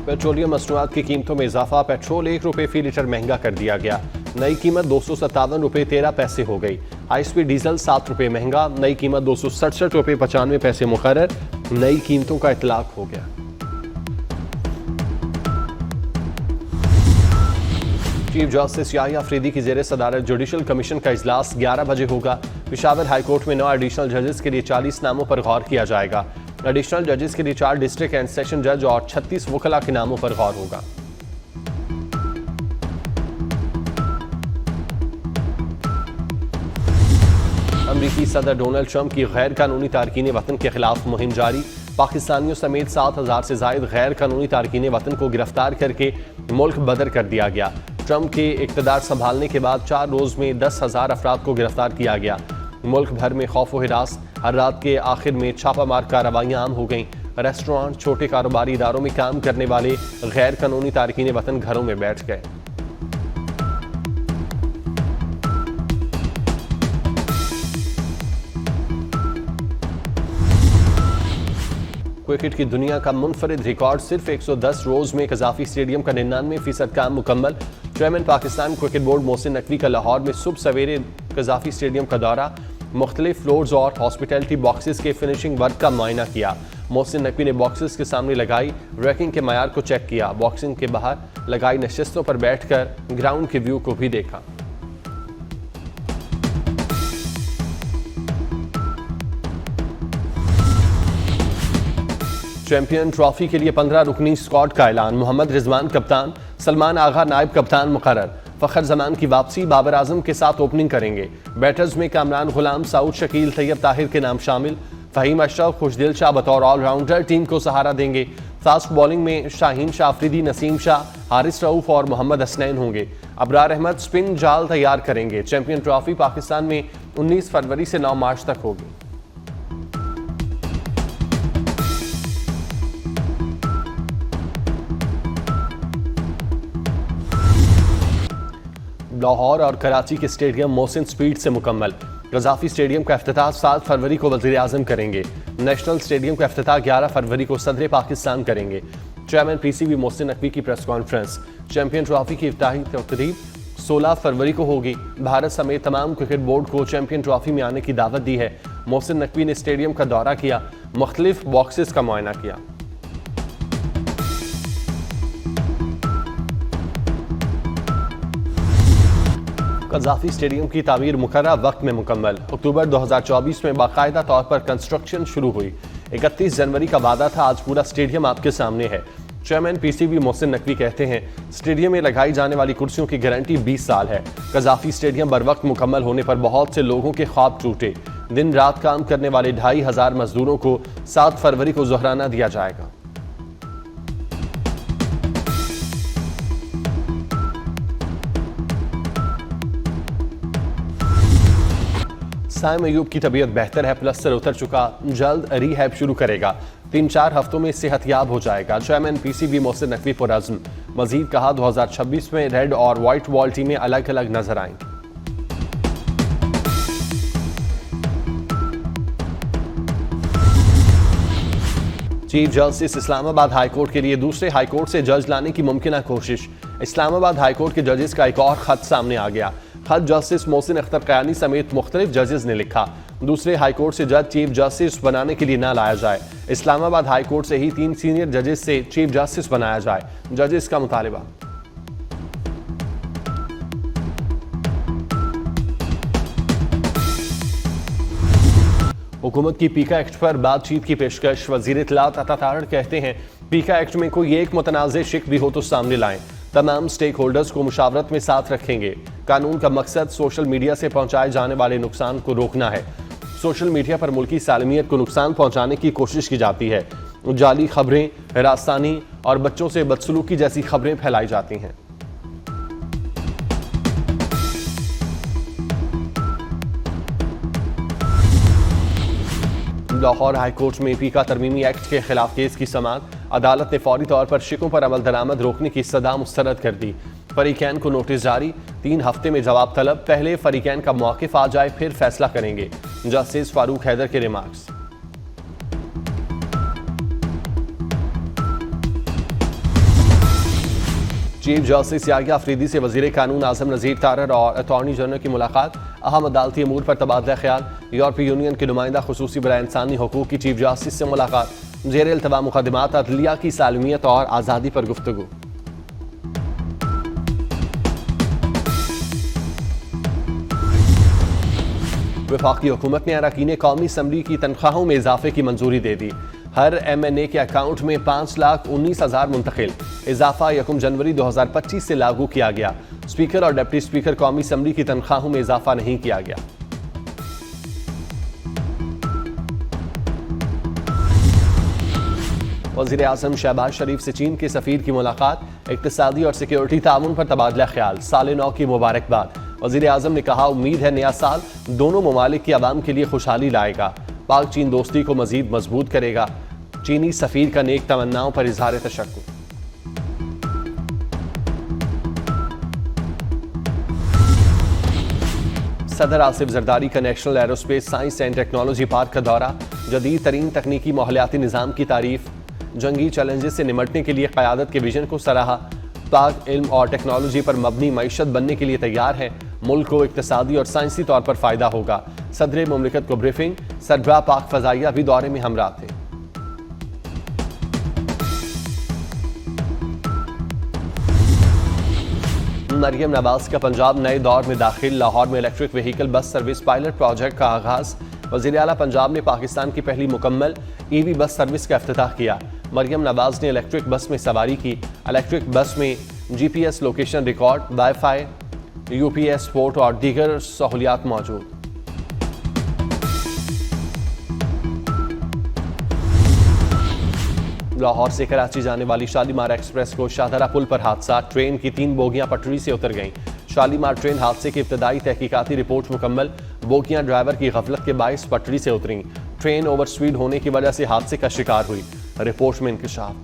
Petroleum मसनूआत की कीमतों में इजाफा। पेट्रोल ₹1 फी लीटर महंगा कर दिया गया। नई कीमत ₹257.13 हो गई। हाई स्पीड डीजल ₹7 महंगा। नई कीमत ₹267.95 मुकर्रर। नई कीमतों का इतलाक हो गया। चीफ जस्टिस याहिया अफरीदी की जेर सदारत जुडिशल कमीशन का इजलास 11 बजे होगा। पेशावर हाईकोर्ट में 9 एडिशनल जजेस के लिए 40 नामों पर गौर किया जाएगा। एडिशनल जजेस के लिए 4 डिस्ट्रिक्ट एंड सेशन जज और 36 वकला के नामों पर गौर होगा। अमरीकी सदर डोनाल्ड ट्रंप की गैर कानूनी तारकीन वतन के खिलाफ मुहिम जारी। पाकिस्तानियों समेत 7,000 से जायद गैर कानूनी तारकीन वतन को गिरफ्तार करके मुल्क बदर कर दिया गया। ट्रंप के इक़्तिदार संभालने के बाद 4 रोज में 10,000 अफराद को गिरफ्तार किया गया। मुल्क भर में खौफ व हिरास। हर रात के आखिर में छापामार कार्रवाइयां आम हो गईं। रेस्टोरेंट, छोटे कारोबारी इदारों में काम करने वाले गैर कानूनी तारकीन वतन घरों में बैठ गए। क्रिकेट की दुनिया का मुनफरिद रिकॉर्ड। सिर्फ 110 रोज में कजाफी स्टेडियम का 99% काम मुकम्मल। Chairman Pakistan cricket board Mohsin Naqvi का लाहौर में सुबह सवेरे कजाफी स्टेडियम का दौरा। मुख्तलिफ फ्लोर्स और हॉस्पिटैलिटी बॉक्सेस के फिनिशिंग वर्क का मुआयना किया। मोहसिन नकवी ने बॉक्सेस के सामने लगाई रैकिंग के मयार को चेक किया। बॉक्सिंग के बाहर लगाई नशिस्तों पर बैठकर ग्राउंड के व्यू को भी देखा। चैंपियन ट्रॉफी के लिए 15 रुकनी स्क्वाड का ऐलान। मोहम्मद रिजवान कप्तान, सलमान आगा नायब कप्तान मुकर्रर। फखर जमान की वापसी, बाबर आजम के साथ ओपनिंग करेंगे। बैटर्स में कामरान गुलाम, सऊद शकील, तैयब ताहिर के नाम शामिल। फहीम अशरफ, खुशदिल शाह बतौर ऑलराउंडर टीम को सहारा देंगे। फास्ट बॉलिंग में शाहीन शाह अफरीदी, नसीम शाह, हारिस रऊफ और मोहम्मद हसनैन होंगे। अबरार अहमद स्पिन जाल तैयार करेंगे। चैंपियन ट्रॉफी पाकिस्तान में 19 फरवरी से 9 मार्च तक होगी। लाहौर और कराची के स्टेडियम मोहसिन स्पीड से मुकम्मल। गजाफी स्टेडियम का इफ्तिताह 7 फरवरी को वज़ीर आज़म करेंगे। नेशनल स्टेडियम का इफ्तिताह 11 फरवरी को सदर पाकिस्तान करेंगे। चेयरमैन पीसीबी मोहसिन नकवी की प्रेस कॉन्फ्रेंस। चैंपियन ट्रॉफी की इफ्तिताही तकरीब 16 फरवरी को होगी। भारत समेत तमाम क्रिकेट बोर्ड को चैंपियन ट्रॉफी में आने की दावत दी है। मोहसिन नकवी ने स्टेडियम का दौरा किया, मुख्तलिफ बॉक्सेस का मुआयना किया। कजाफी स्टेडियम की तामीर मुकर्रर वक्त में मुकम्मल। अक्टूबर 2024 में बाकायदा तौर पर कंस्ट्रक्शन शुरू हुई। 31 जनवरी का वादा था, आज पूरा स्टेडियम आपके सामने है। चेयरमैन पीसीबी मोहसिन नकवी कहते हैं स्टेडियम में लगाई जाने वाली कुर्सियों की गारंटी 20 साल है। कजाफी स्टेडियम बर वक्त मुकम्मल होने पर बहुत से लोगों के ख्वाब टूटे। दिन रात काम करने वाले 2500 मजदूरों को 7 फरवरी को ज़ोहराना दिया जाएगा। साइम अयूब की तबीयत बेहतर है, प्लस्तर उतर चुका, जल्द रिहैब शुरू करेगा। 3-4 हफ्तों में सेहतयाब हो जाएगा। चेयरमैन पीसीबी मोहसिन नकवी पुरअज़्म। मजीद कहा 2026 में रेड और व्हाइट बॉल टीमें अलग अलग नजर आएंगी। चीफ जस्टिस इस्लामाबाद हाईकोर्ट के लिए दूसरे हाईकोर्ट से जज लाने की मुमकिन कोशिश। इस्लामाबाद हाईकोर्ट के जजेस का एक और खत सामने आ गया। खत जस्टिस मोहसिन अख्तर कयानी समेत मुख्तलिफ जजेस ने लिखा, दूसरे हाईकोर्ट से जज चीफ जस्टिस बनाने के लिए ना लाया जाए। इस्लामाबाद हाईकोर्ट से ही 3 सीनियर जजेस से चीफ जस्टिस बनाया जाए। जजेस का मुतालिबा। हुकूमत की पीका एक्ट पर बातचीत की पेशकश। वजीर इत्तलात अता तारड़ कहते हैं पीका एक्ट में कोई एक मुतनाज़ शिक भी हो तो सामने लाएं। तमाम स्टेक होल्डर्स को मुशावरत में साथ रखेंगे। कानून का मकसद सोशल मीडिया से पहुंचाए जाने वाले नुकसान को रोकना है। सोशल मीडिया पर मुल्की सालमियत को नुकसान पहुंचाने की कोशिश की जाती है। जाली खबरें, हरासानी और बच्चों से बदसलूकी जैसी खबरें फैलाई जाती हैं। लाहौर हाईकोर्ट में पीका तरमीमी एक्ट के खिलाफ केस की समाअत। अदालत ने फौरी तौर पर शिकों पर अमल दरामद रोकने की सदा मुस्तरद कर दी। फरीकैन को नोटिस जारी, 3 हफ्ते में जवाब तलब। पहले फरीकैन का मौक़िफ़ आ जाए फिर फैसला करेंगे। जस्टिस फारूक हैदर के remarks. Chief justice Yahya Afridi से वजीर कानून आजम नज़ीर तारर और अटॉर्नी जनरल की मुलाकात, अहम अदालती अमूर पर तबादला ख्याल। यूरोपीय यूनियन के नुमाइंदा खुसूसी बराए इंसानी हकूक़ की चीफ जस्टिस से मुलाकात, ज़ेर इल्तवा मुक़दमात अदलिया की सालमियत और आज़ादी पर गुफ्तगू। वफाकी हुकूमत ने अरकान कौमी असम्बली की तनख्वाहों में इजाफे की मंजूरी दे दी। हर MNA के अकाउंट में 5,19,000 मुंतकिल। इजाफा 1 जनवरी 2025 से लागू किया गया। स्पीकर और डिप्टी स्पीकर कौमी असम्बली की तनख्वाहों में इजाफा नहीं किया गया। वज़ीर आज़म शहबाज शरीफ से चीन के सफ़ीर की मुलाकात, इक़्तिसादी और सिक्योरिटी ताउन पर तबादला ख्याल, साल नौ की मुबारकबाद। वज़ीर आज़म ने कहा, उम्मीद है नया साल दोनों ममालिक की आवाम के लिए खुशहाली लाएगा, पाक चीन दोस्ती को मजीद मजबूत करेगा। चीनी सफ़ीर का नेक तमन्नाओं पर इजहार तशक्कुर। सदर आसिफ जरदारी का national aerospace science and technology park का दौरा, जदीद तरीन तकनीकी माहौलियाती निज़ाम की तारीफ, जंगी चैलेंजेस से निमटने के लिए क़यादत के विजन को सराहा। पाक इल्म और टेक्नोलॉजी पर मबनी मईशत बनने के लिए तैयार है, मुल्क को इक़्तिसादी और साइंसी तौर पर फ़ायदा होगा। सदर मुमलिकत को ब्रीफिंग, सरबराह पाक फ़ज़ाइया भी दौरे में हमरा थे। मरियम नवाज का पंजाब नए दौर में दाखिल, लाहौर में electric vehicle bus service pilot project का आगाज। वज़ीर आला पंजाब ने पाकिस्तान की पहली मुकम्मल EV बस सर्विस का इफ्तिताह किया। मरियम नवाज ने इलेक्ट्रिक बस में सवारी की। इलेक्ट्रिक बस में GPS location record, wifi, UPS port और दीगर सहूलियात मौजूद। लाहौर से कराची जाने वाली शालीमार एक्सप्रेस को शाहदरा पुल पर हादसा, ट्रेन की 3 बोगियां पटरी से उतर गईं। शालीमार ट्रेन हादसे की इब्तदाई तहकीकाती रिपोर्ट मुकम्मल, बोगियां ड्राइवर की गफलत के बायस पटरी से उतरी। ट्रेन ओवर स्पीड होने की वजह से हादसे का शिकार हुई, रिपोर्ट में इंकशाफ।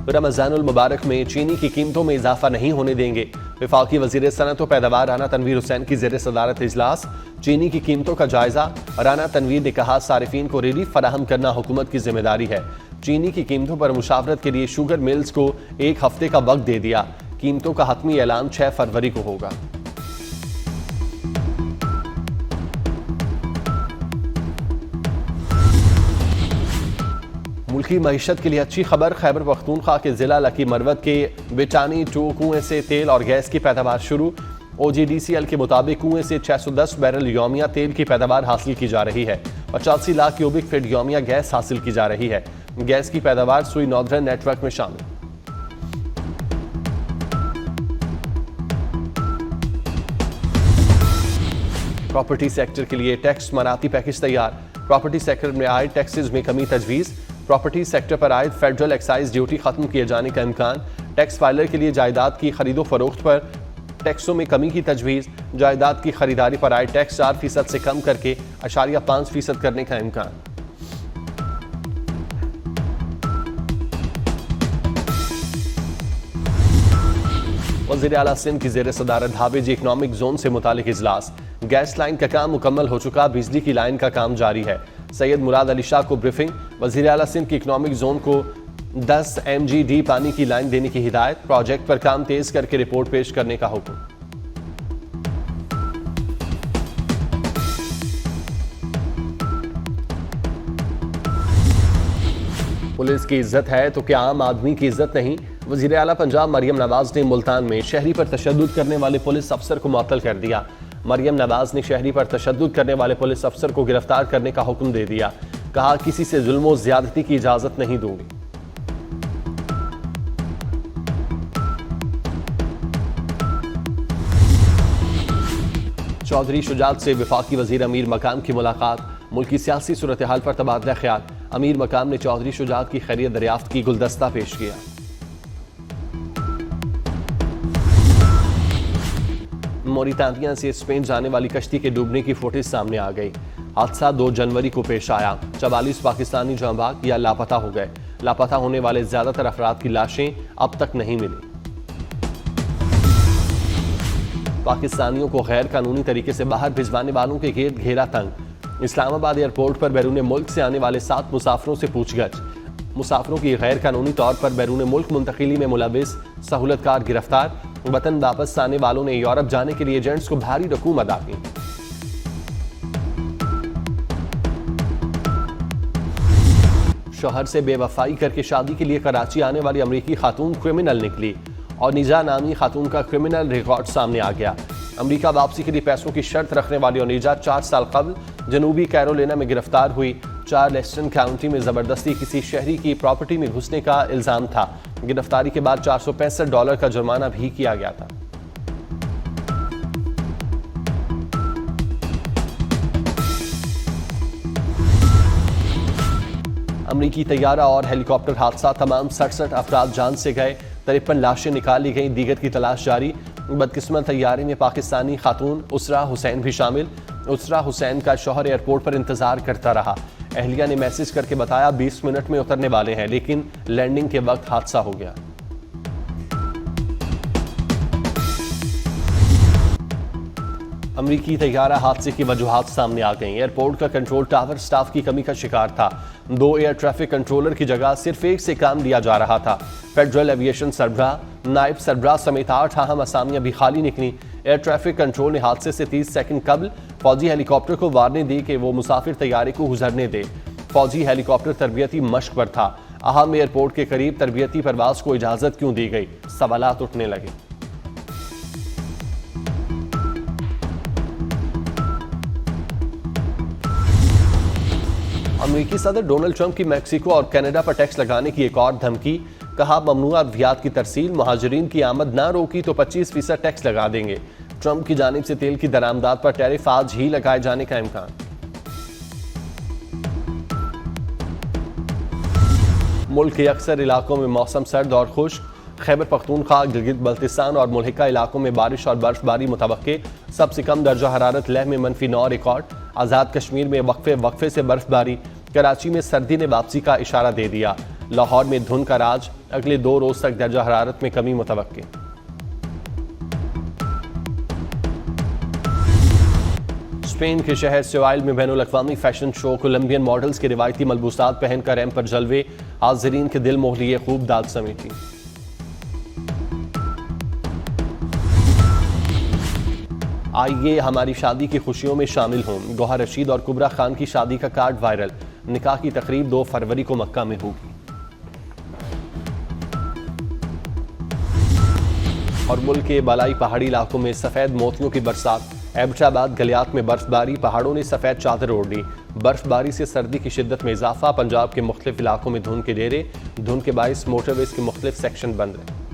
रमज़ानुल मुबारक में चीनी की कीमतों में इजाफा नहीं होने देंगे। वफाकी वज़ीर सनअत व पैदावार राना तनवीर हुसैन की ज़ेर सदारत इजलास, चीनी की कीमतों का जायजा। राना तनवीर ने कहा, सारिफीन को रिलीफ फराहम करना हुकूमत की जिम्मेदारी है। चीनी की कीमतों पर मुशावरत के लिए शुगर मिल्स को 1 हफ्ते का वक्त दे दिया। कीमतों का हतमी ऐलान 6 फरवरी को होगा। मुल्की मईशत के लिए अच्छी खबर, खैबर पख्तूनख्वा के जिला लकी मरवत के बिटानी 2 कुएं से तेल और गैस की पैदावार शुरू। OGDCL के मुताबिक कुएं से 610 बैरल यौमिया तेल की पैदावार हासिल की जा रही है। 85 लाख क्यूबिक फीट यौमिया गैस हासिल की जा रही है। गैस की पैदावार सुई नॉर्दर्न नेटवर्क में शामिल। प्रॉपर्टी सेक्टर के लिए टैक्स मराती पैकेज तैयार। प्रॉपर्टी सेक्टर में आए टैक्सेस में कमी तजवीज़। प्रॉपर्टी सेक्टर पर आयद फेडरल एक्साइज ड्यूटी खत्म किए जाने का इम्कान। टैक्स फाइलर के लिए जायदाद की खरीदो फरोख्त पर टैक्सों में कमी की तजवीज़। जायदाद की खरीदारी पर आए टैक्स 4% से कम करके 0.5% करने का इम्कान। वज़ीर आला सिंध की ज़ेर सदारत हावेजी इकनॉमिक जोन से मुतालिक इजलास। गैस लाइन का काम मुकम्मल हो चुका, बिजली की लाइन का काम जारी है। सैयद मुराद अली शाह को ब्रीफिंग, वज़ीर आला सिंध की इकनॉमिक जोन को 10 MGD पानी की लाइन देने की हिदायत। प्रोजेक्ट पर काम तेज करके रिपोर्ट पेश करने का हुक्म। पुलिस की इज्जत है तो क्या आम आदमी की इज्जत नहीं? वज़ीर आला पंजाब मरियम नवाज ने मुल्तान में शहरी पर तशद्दुद करने वाले पुलिस अफसर को मुअत्तल कर दिया। मरियम नवाज ने शहरी पर तशद्दुद करने वाले पुलिस अफसर को गिरफ्तार करने का हुक्म दे दिया। कहा, किसी से जुल्म व ज़्यादती की इजाजत नहीं दूंगी। चौधरी शुजात से वफाकी वजीर अमीर मकाम की मुलाकात। मुल्की सियासी सूरत हाल पर तबादला ख्याल। अमीर मकाम ने चौधरी शुजात की खैरियत दरियाफ्त की, गुलदस्ता पेश किया। मोरितानिया से स्पेन जाने वाली कश्ती के डूबने की फुटेज सामने आ गई। हादसा 2 जनवरी को पेश आया। 44 पाकिस्तानी जांबाग या लापता हो गए। लापता होने वाले ज्यादातर अफराद की लाशें अब तक नहीं मिली। पाकिस्तानियों को गैर कानूनी तरीके से बाहर भिजवाने वालों के घेरा तंग। इस्लामाबाद एयरपोर्ट पर बैरून मुल्क से आने वाले 7 मुसाफिरों से पूछगछ। मुसाफिरों की गैर कानूनी तौर पर बैरून मुल्क मुंतकिली में मुलविस सहूलतकार गिरफ्तार। वतन वापस आने वालों ने यूरोप जाने के लिए एजेंट्स को भारी रकूम अदा की। शोहर से बेवफाई करके शादी के लिए कराची आने वाली अमरीकी खातून क्रिमिनल निकली और निजा नामी खातून का क्रिमिनल रिकॉर्ड सामने आ गया। अमरीका वापसी के लिए पैसों की शर्त रखने वाली ओनिजा 4 साल कबल जनूबी कैरोलिना में गिरफ्तार हुई। चार्लेस्टन काउंटी में जबरदस्ती किसी शहरी की प्रॉपर्टी में घुसने का इल्जाम था। गिरफ्तारी के बाद $465 का जुर्माना भी किया गया था। अमरीकी तैयारा और हेलीकॉप्टर हादसा, तमाम 67 अफराद जान से गए, 53 लाशें निकाली गई, दीगर की तलाश जारी। बदकिस्मत तैयारे में पाकिस्तानी खातून उसरा हुसैन भी शामिल। उसरा हुसैन का शौहर एयरपोर्ट पर इंतजार करता रहा। अहलिया ने मैसेज करके बताया 20 मिनट में उतरने वाले हैं, लेकिन लैंडिंग के वक्त हादसा हो गया। अमरीकी तैयारा हादसे की वजूहात सामने आ गई। एयरपोर्ट का कंट्रोल टावर स्टाफ की कमी का शिकार था। 2 एयर ट्रैफिक कंट्रोलर की जगह सिर्फ एक से काम लिया जा रहा था। फेडरल एविएशन सरबराह, नायब सरबराह समेत 8 अहम असामियां भी खाली निकली। एयर ट्रैफिक कंट्रोल ने हादसे से 30 सेकंड कबल फौजी हेलीकॉप्टर को वार्निंग दी कि वो मुसाफिर तैयारे को गुजरने दे। फौजी हेलीकॉप्टर तरबियती मश्क पर था। अहम एयरपोर्ट के करीब तरबियती परवाज को इजाजत क्यों दी गई? सवालात उठने लगे। अमेरिकी सदर डोनाल्ड ट्रंप की मैक्सिको और कनाडा पर टैक्स लगाने की एक और धमकी। कहा, ममनुआ अद्वियात की तरसील, मुहाजिरीन की आमद ना रोकी तो 25% टैक्स लगा देंगे। ट्रंप की जानिब से तेल की दरामदात पर टैरिफ आज ही लगाए जाने का इम्कान। मुल्क के अक्सर इलाकों में मौसम सर्द और खुश्क। खैबर पख्तूनख्वा, गिलगित बल्तिस्तान और मुल्हिका इलाकों में बारिश और बर्फबारी मुतवक्के। सबसे कम दर्जा हरारत लेह में -9 रिकॉर्ड। आज़ाद कश्मीर में वक्फे से बर्फबारी। कराची में सर्दी ने वापसी का इशारा दे दिया। लाहौर में धुंध का राज। अगले 2 रोज तक दर्जा हरारत में कमी मुतवक्के। स्पेन के शहर सेवाइल में बैनुल अक़वामी फैशन शो। कोलंबियन मॉडल्स के रिवायती मलबूसात पहनकर रैंप पर जलवे। हाज़रीन के दिल मोह लिए, खूब दाद समेटी। आइए हमारी शादी की खुशियों में शामिल हों। गौहर रशीद और कुबरा खान की शादी का कार्ड वायरल। निकाह की तकरीब 2 फरवरी को मक्का में होगी। और मुल्क के बालाई पहाड़ी इलाकों में सफेद मोतियों की बरसात। एबटाबाद गलियात में बर्फबारी, पहाड़ों ने सफेद चादर ओढ़ ली। बर्फबारी से सर्दी की शिद्दत में इजाफा। पंजाब के मुख्तलिफ इलाकों में धुंध के डेरे। धुंध के बायस मोटरवेज के मुख्तलिफ सेक्शन बंद रहे।